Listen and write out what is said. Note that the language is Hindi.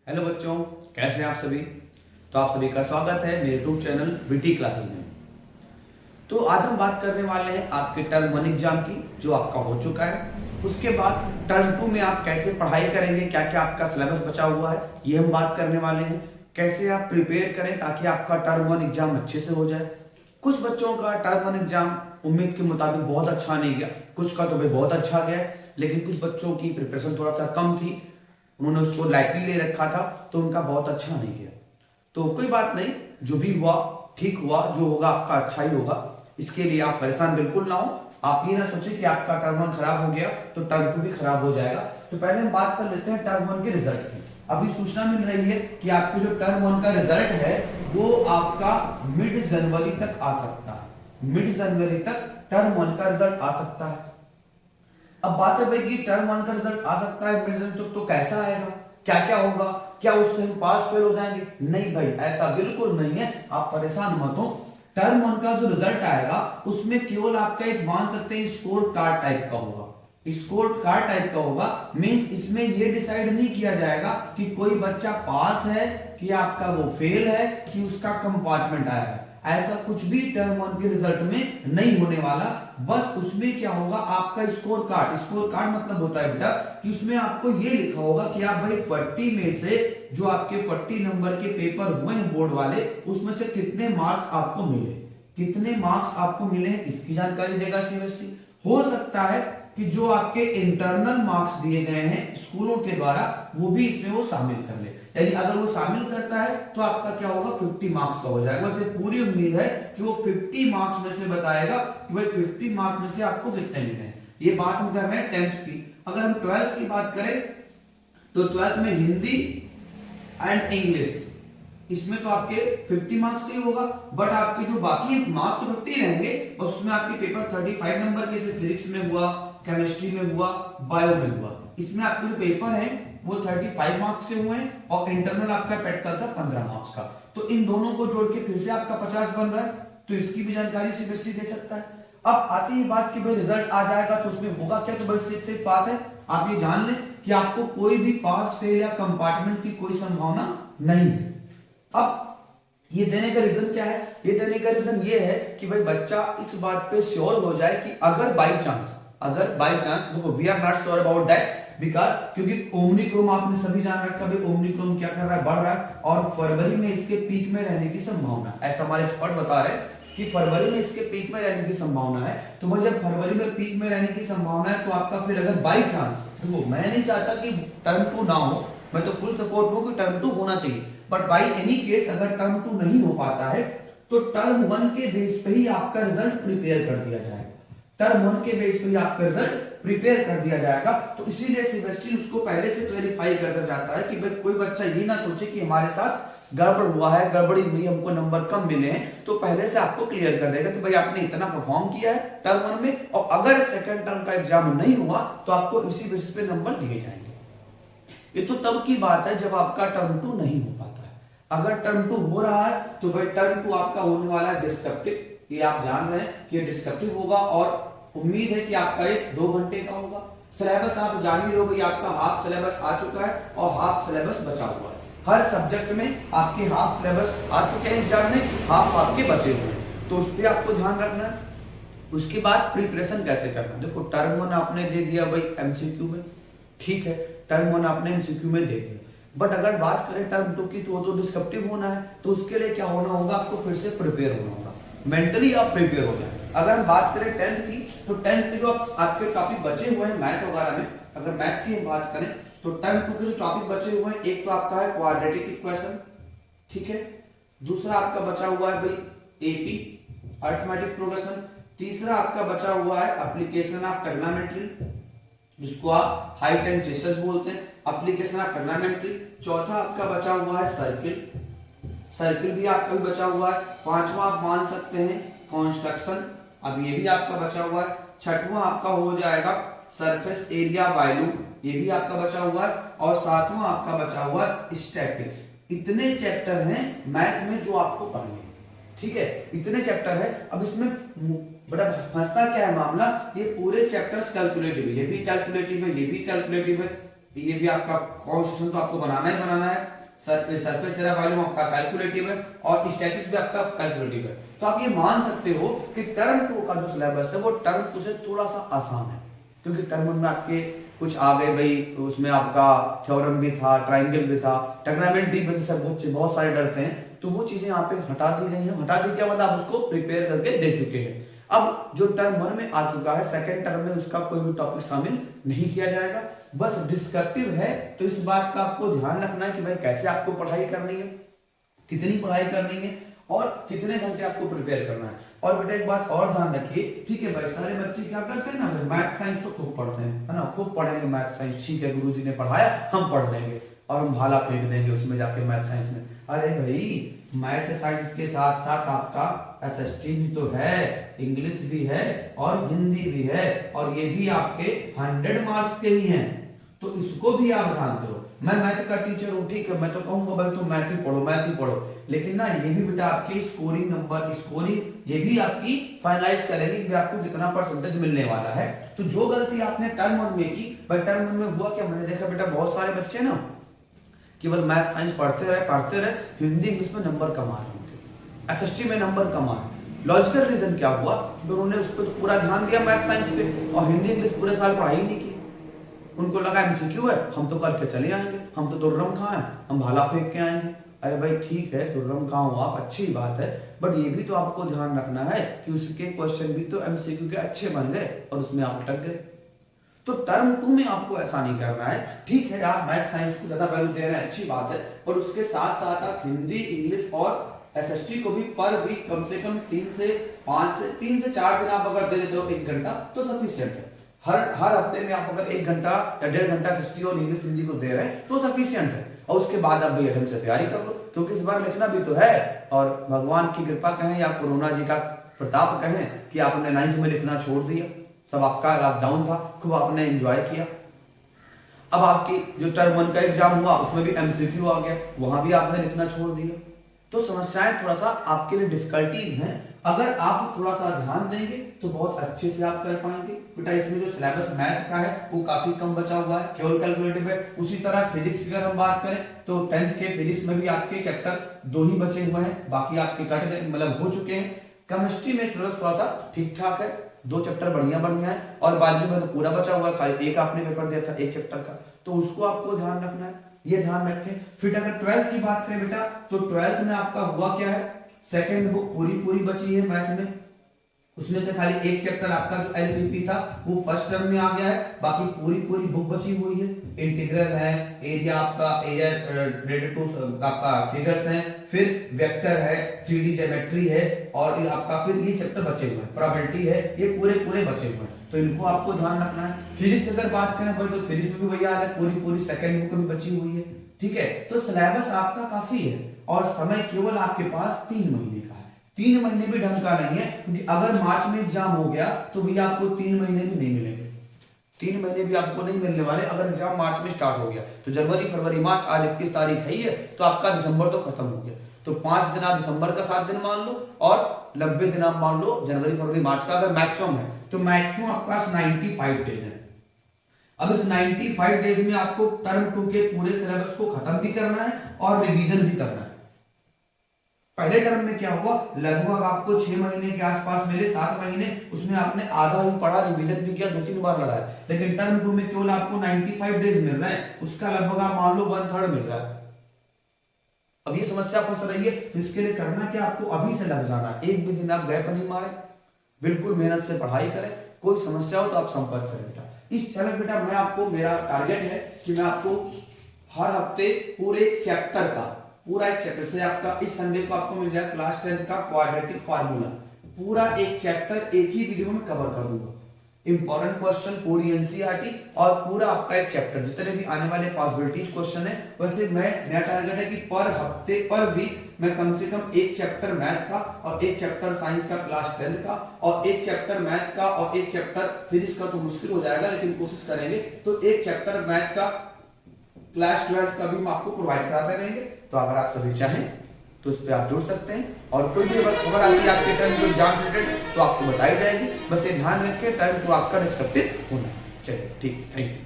हेलो बच्चों, कैसे हैं आप सभी। तो आप सभी का स्वागत है मेरे यूट्यूब चैनल बीटी क्लासेस में। तो आज हम बात करने वाले हैं आपके टर्म 1 एग्जाम की, जो आपका हो चुका है। उसके बाद टर्म 2 में आप कैसे पढ़ाई करेंगे, क्या क्या आपका सिलेबस बचा हुआ है, ये हम बात करने वाले हैं। कैसे आप प्रिपेयर करें ताकि आपका टर्म 1 एग्जाम अच्छे से हो जाए। कुछ बच्चों का टर्म 1 एग्जाम उम्मीद के मुताबिक बहुत अच्छा नहीं गया, कुछ का तो भाई बहुत अच्छा गया, लेकिन कुछ बच्चों की प्रिपरेशन थोड़ा सा कम थी, उन्होंने उसको लाइटली ले रखा था, तो उनका बहुत अच्छा नहीं गया। तो कोई बात नहीं, जो भी हुआ ठीक हुआ, जो होगा आपका अच्छा ही होगा। इसके लिए आप परेशान बिल्कुल ना हो। आप ये ना सोचें कि आपका टर्म 1 खराब हो गया तो टर्म 2 भी खराब हो जाएगा। तो पहले हम बात कर लेते हैं टर्म 1 के रिजल्ट की। अभी सूचना मिल रही है कि आपके जो टर्म 1 का रिजल्ट है वो आपका मिड जनवरी तक आ सकता है। मिड जनवरी तक टर्म 1 का रिजल्ट आ सकता है। अब बात है भाई कि टर्म 1 का रिजल्ट आ सकता है मिड जनवरी तक, तो कैसा आएगा, क्या क्या होगा, क्या उससे हम पास फेल हो जाएंगे? नहीं भाई, ऐसा बिल्कुल नहीं है, आप परेशान मत हो। टर्म 1 का जो रिजल्ट आएगा उसमें केवल आपका एक मान सकते हैं स्कोर कार्ड टाइप का होगा। स्कोर कार्ड टाइप का होगा मींस इसमें ये डिसाइड नहीं किया जाएगा कि कोई बच्चा पास है कि आपका वो फेल है कि उसका कंपार्टमेंट आया है। ऐसा कुछ भी टर्म 1 के रिजल्ट में नहीं होने वाला। बस उसमें क्या होगा, आपका स्कोर कार्ड। स्कोर कार्ड मतलब होता है बेटा कि उसमें आपको ये लिखा होगा कि आप भाई 40 में से जो आपके 40 नंबर के पेपर हुए हैं बोर्ड वाले, उसमें से कितने मार्क्स आपको मिले, कितने मार्क्स आपको मिले इसकी जानकारी देगा सीबीएसई। हो सकता है कि जो आपके इंटरनल मार्क्स दिए गए हैं स्कूलों के द्वारा वो भी इसमें वो शामिल कर ले। यानी अगर वो शामिल करता है तो आपका क्या होगा, 50 मार्क्स का हो जाएगा। वैसे पूरी उम्मीद है कि वो 50 मार्क्स में से बताएगा कि भाई 50 मार्क्स में से आपको कितने मिले हैं। ये बात हम कर रहे हैं 10th की। अगर हम 12th की बात करें तो 12th में हिंदी एंड इंग्लिश, इसमें तो आपके 50 मार्क्स का ही होगा, बट आपके जो बाकी मार्क्स तो 50 रहेंगे, बस उसमें आपके पेपर 35 नंबर के, जैसे फिजिक्स में हुआ, केमिस्ट्री में हुआ, बायो में हुआ, इसमें आपके जो पेपर हैं वो 35 मार्क्स के हुए हैं और इंटरनल आपका प्रैक्टिकल था 15 मार्क्स का। तो इन दोनों को जोड़ के फिर से आपका 50 बन रहा है, तो इसकी भी जानकारी सीबीएसई दे सकता है। अब आती है बात कि भाई रिजल्ट आ जाएगा तो उसमें होगा क्या, तो बस सिर्फ बात है आप ये जान लें कि आपको कोई भी पास फेल या कंपार्टमेंट की कोई संभावना नहीं है। अब ये देने का रीजन क्या है, ये देने का रीजन ये है कि भाई बच्चा इस बात पे श्योर हो जाए कि अगर बाई चांस देखो we are not sure about that because क्योंकि ओमनिक्रोम आपने सभी जान रखा है, ओमनिक्रोम क्या कर रहा है, बढ़ रहा है और फरवरी में इसके पीक में रहने की संभावना, ऐसा हमारे एक्सपर्ट बता रहे हैं कि फरवरी में इसके पीक में रहने की संभावना है। तो भाई जब फरवरी में पीक में रहने की संभावना है तो आपका फिर अगर बाई चांस, देखो मैं नहीं चाहता कि टर्म 2 ना हो, मैं तो फुल सपोर्ट हूं कि टर्म 2 होना चाहिए, बट बाई एनी केस अगर टर्म 2 नहीं हो पाता है तो टर्म 1 के बेस पे ही आपका रिजल्ट प्रिपेयर कर दिया जाएगा। टर्म 1 के बेस पे ही आपका रिजल्ट प्रिपेयर कर दिया जाएगा। तो इसीलिए सीबीएसई उसको पहले से क्लेरिफाई करता जाता है कि भाई कोई बच्चा ये ना सोचे कि हमारे साथ गड़बड़ हुआ है, गड़बड़ी हुई, हमको नंबर कम मिले हैं, तो पहले से आपको क्लियर कर देगा कि भाई आपने इतना परफॉर्म किया है टर्म 1 में, और अगर सेकंड टर्म का एग्जाम नहीं हुआ तो आपको इसी बेसिस पे नंबर दिए जाएंगे। ये तो तब की बात है जब आपका टर्म 2 नहीं हो पाता है। अगर टर्म 2 हो रहा है तो भाई टर्म 2 आपका होने वाला है डिस्क्रिप्टिव। ये आप जान रहे हैं कि डिस्क्रिप्टिव होगा और उम्मीद है कि आपका एक 2 घंटे का होगा। सिलेबस आप जान ही लो भाई, आपका हाफ सिलेबस आ चुका है और हाफ सिलेबस बचा हुआ है। हर सब्जेक्ट में आपके हाफ सिलेबस आ चुके हैं एग्जाम में, हाफ आपके बचे हुए हैं, तो उस पर आपको ध्यान रखना है। उसके बाद प्रिपरेशन कैसे करना, देखो टर्म 1 आपने दे दिया भाई एमसीक्यू में, ठीक है, टर्म 1 आपने एमसीक्यू में दे दिया, बट अगर बात करें टर्म 2 की तो वो तो डिस्क्रिप्टिव होना है, तो उसके लिए क्या होना होगा, आपको फिर से प्रिपेयर होना होगा, मेंटली आप प्रिपेयर हो जाए। अगर हम बात करें 10th की, तो 10th के जो आपके टॉपिक बचे हुए हैं मैथ वगैरह में, अगर मैथ की हम बात करें तो टर्म 2 के जो टॉपिक बचे हुए हैं, एक तो आपका है क्वाड्रेटिक इक्वेशन, ठीक है, दूसरा आपका बचा हुआ है भाई एपी अरिथमेटिक प्रोग्रेशन, तीसरा आपका बचा हुआ है एप्लीकेशन ऑफ ट्रिग्नोमेट्री, जिसको आप हाइट एंड जेस्चर्स बोलते हैं, एप्लीकेशन ऑफ ट्रिग्नोमेट्री, चौथा आपका बचा हुआ है सर्किल भी आपका भी बचा हुआ है, पांचवा आप मान सकते हैं कंस्ट्रक्शन, अब ये भी आपका बचा हुआ है, छठवां आपका हो जाएगा सरफेस एरिया वॉल्यूम, ये भी आपका बचा हुआ है, और सातवां आपका बचा हुआ है स्टैटिक्स। इतने चैप्टर हैं मैथ में जो आपको पढ़ने हैं, ठीक है, इतने चैप्टर है। अब इसमें बड़ा फंसता क्या है मामला, ये पूरे चैप्टर्स कैलकुलेटिव है, ये भी कैलकुलेटिव है, ये भी कैलकुलेटिव है, ये भी आपका कॉन्स्टिट्यूशन तो आपको बनाना ही बनाना है। सरफेस एरिया वॉल्यूम आपका कैलकुलेटिव है और स्टैटिस्टिक्स भी आपका कैलकुलेटिव है। तो आप ये मान सकते हो कि टर्म 2 का जो सिलेबस है वो टर्म 2 से थोड़ा सा आसान है, क्योंकि टर्म 1 में आपके कुछ आ गए भाई, उसमें आपका थ्योरम भी था, ट्राइंगल भी था, ट्रिग्नोमेट्री भी से बहुत सारे डरते हैं, तो वो चीजें यहाँ पे हटा दी गई हैं। हटा दी क्या मतलब आप उसको प्रिपेयर करके दे चुके हैं। अब जो टर्म 1 में आ चुका है, सेकंड टर्म में उसका कोई भी टॉपिक शामिल नहीं किया जाएगा, बस डिस्क्रिप्टिव है। तो इस बात का आपको ध्यान रखना है कि भाई कैसे आपको पढ़ाई करनी है, कितनी पढ़ाई करनी है और कितने घंटे आपको प्रिपेयर करना है। और बेटा एक बात और ध्यान रखिए, ठीक है भाई, सारे बच्चे क्या करते हैं ना, मैथ साइंस तो खूब पढ़ते हैं, है ना, खूब पढ़ेंगे मैथ साइंस, ठीक है गुरुजी ने पढ़ाया हम पढ़ लेंगे और हम भाला फेंक देंगे उसमें जाके मैथ साइंस में। अरे भाई मैथ साइंस के साथ साथ आपका एसएसटी भी तो है, इंग्लिश भी है और हिंदी भी है, और ये भी आपके 100 मार्क्स के ही हैं, तो इसको भी आप ध्यान दो। मैं मैथ का टीचर हूं, ठीक है, मैं तो कहूंगा भाई तुम मैथ ही पढ़ो, मैथ ही पढ़ो, लेकिन ना ये भी बेटा आपकी स्कोरिंग नंबर, स्कोरिंग ये भी आपकी फाइनलाइज करेगी कि आपको कितना परसेंटेज मिलने वाला है। तो जो गलती आपने टर्म 1 में की, भाई टर्म 1 में हुआ क्या, मैंने देखा बेटा बहुत सारे बच्चे ना केवल मैथ साइंस पढ़ते रहे, हिंदी इंग्लिश में नंबर कमा रहे होंगे, एसएसटी में नंबर कमा रहे। लॉजिकल रीजन क्या हुआ कि उन्होंने उस पर तो पूरा ध्यान दिया मैथ साइंस पे, और हिंदी इंग्लिश पूरे साल पढ़ाई नहीं की। उनको लगा एमसीक्यू है, हम तो करके चले आएंगे, हम तो दुर्रम कहाँ है, हम भाला फेंक के आएंगे। अरे भाई ठीक है, दुर्रम कहाँ हो आप, अच्छी बात है, बट ये भी तो आपको ध्यान रखना है कि उसके क्वेश्चन भी तो एमसीक्यू के अच्छे बन गए और उसमें आप अटक गए। तो टर्म 2 में आपको ऐसा नहीं करना है, ठीक है, आप मैथ साइंस को ज्यादा वैल्यू दे रहे हैं, अच्छी बात है, और उसके साथ साथ आप हिंदी इंग्लिश और एसएसटी को भी पर वीक कम से कम 3 से 4 दिन आप अगर दे देते हो 1 घंटा तो सफिशिएंट है। हर हफ्ते में आप अगर 1 घंटा या 1.5 घंटा एसएसटी और इंग्लिश हिंदी को दे रहे हैं तो सफिशिएंट है, और उसके बाद आप भैया ढंग से तैयारी कर लो, क्योंकि इस बार लिखना भी तो है। और भगवान की कृपा कहें या कोरोना जी का प्रताप कहें कि आपने 9th में लिखना छोड़ दिया, सब आपका लॉकडाउन था, खूब आपने एंजॉय किया। अब आपकी जो टर्म 1 का एग्जाम हुआ उसमें भी एमसीक्यू आ गया, वहां भी आपने लिखना छोड़ दिया, तो समस्याएं थोड़ा सा आपके लिए डिफिकल्टीज हैं। अगर आप थोड़ा सा ध्यान देंगे तो बहुत अच्छे से आप कर पाएंगे। बेटा इसमें जो सिलेबस मैथ का है वो काफी कम बचा हुआ है, केवल कैलकुलेटिव है। उसी तरह फिजिक्स की अगर हम बात करें तो 10th के फिजिक्स में भी आपके चैप्टर 2 ही बचे हुए हैं, बाकी आपके कट मतलब हो चुके हैं। केमिस्ट्री में सिलेबस थोड़ा सा ठीक ठाक है, 2 चैप्टर बढ़िया है, और बाकी में तो पूरा बचा हुआ है, खाली एक आपने पेपर दिया था 1 चैप्टर का, तो उसको आपको ध्यान रखना है, ये ध्यान रखें। फिर अगर 12th की बात करें बेटा तो 12th में आपका हुआ क्या है, सेकंड बुक पूरी बची है मैथ में, उसमें से खाली 1 चैप्टर आपका जो एलपीपी था वो फर्स्ट टर्म में आ गया है, बाकी पूरी बुक बची हुई है। इंटीग्रल है, एरिया आपका एरिया रिलेटेड टू आपका फिगर्स हैं, फिर वेक्टर है, 3D ज्योमेट्री है, और आपका फिर ये चैप्टर बचे हुए हैं, प्रोबेबिलिटी है, ये पूरे बचे हुए हैं, तो इनको आपको ध्यान रखना है। फिजिक्स अगर बात करें भाई तो फिजिक्स में भी वही हाल है, पूरी सेकंड बुक में बची हुई है, ठीक है। तो सिलेबस आपका काफी है और समय केवल आपके पास 3 महीने का है। 3 महीने भी ढंग का नहीं है, क्योंकि अगर मार्च में एग्जाम हो गया तो भैया आपको 3 महीने भी नहीं मिलेंगे, 3 महीने भी आपको नहीं मिलने वाले। अगर एग्जाम मार्च में स्टार्ट हो गया तो जनवरी फरवरी मार्च, आज 21 तारीख है ही है, तो आपका दिसंबर तो खत्म हो गया, तो 5 दिन आप दिसंबर का 7 दिन मान लो और 90 दिन आप मान लो जनवरी फरवरी मार्च का। अगर मैक्सिमम है तो मैक्सिमम आपके पास 95 डेज है। अब इस 95 डेज में आपको टर्म 2 के पूरे सिलेबस को खत्म भी करना है और रिवीजन भी करना है। पहले टर्म में क्या हुआ, लगभग आपको 6 महीने के आसपास मिले, 7 महीने, उसमें आपने आधा ही पढ़ा, रिवीजन भी किया, 2-3 बार लगाया। लेकिन टर्म 2 में केवल आपको 95 डेज मिल रहे हैं, उसका लगभग आप मान लो 1/3 मिल रहा है। अब ये समस्या फंस रही है, तो इसके लिए करना क्या, आपको अभी से लग जाना, एक भी दिन आप गैप नहीं मारे, बिल्कुल मेहनत से पढ़ाई करें। कोई समस्या हो तो आप संपर्क करें बेटा। इस चैनल बेटा मैं आपको, मेरा टारगेट है कि मैं आपको हर हफ्ते पूरे चैप्टर का, पूरा एक चैप्टर से आपका इस संडे को आपको मिल जाएगा क्लास 10th का क्वाड्रेटिक फार्मूला, पूरा एक चैप्टर एक ही वीडियो में कवर कर दूंगा। इंपॉर्टेंट क्वेश्चन, पूरी एनसीईआरटी और पूरा आपका एक चैप्टर, जितने भी आने वाले पॉसिबिलिटीज क्वेश्चन है। वैसे मेरा टारगेट है कि पर हफ्ते पर वीक मैं कम से कम 1 चैप्टर मैथ का और 1 चैप्टर साइंस का क्लास 10th का और 1 चैप्टर मैथ का और 1 चैप्टर फिजिक्स का, तो मुश्किल हो जाएगा लेकिन कोशिश करेंगे, तो 1 चैप्टर मैथ का क्लास 12th का भी हम आपको प्रोवाइड कराते रहेंगे। तो अगर आप सभी चाहें तो इस पे आप जुड़ सकते हैं, और कोई भी अगर खबर आती है आपके टर्म को एग्जाम रिलेटेड तो आपको बताई जाएगी। बस ये ध्यान रखें टर्म को आपका डिस्क्रिप्टिव होना है। चलिए ठीक, थैंक यू।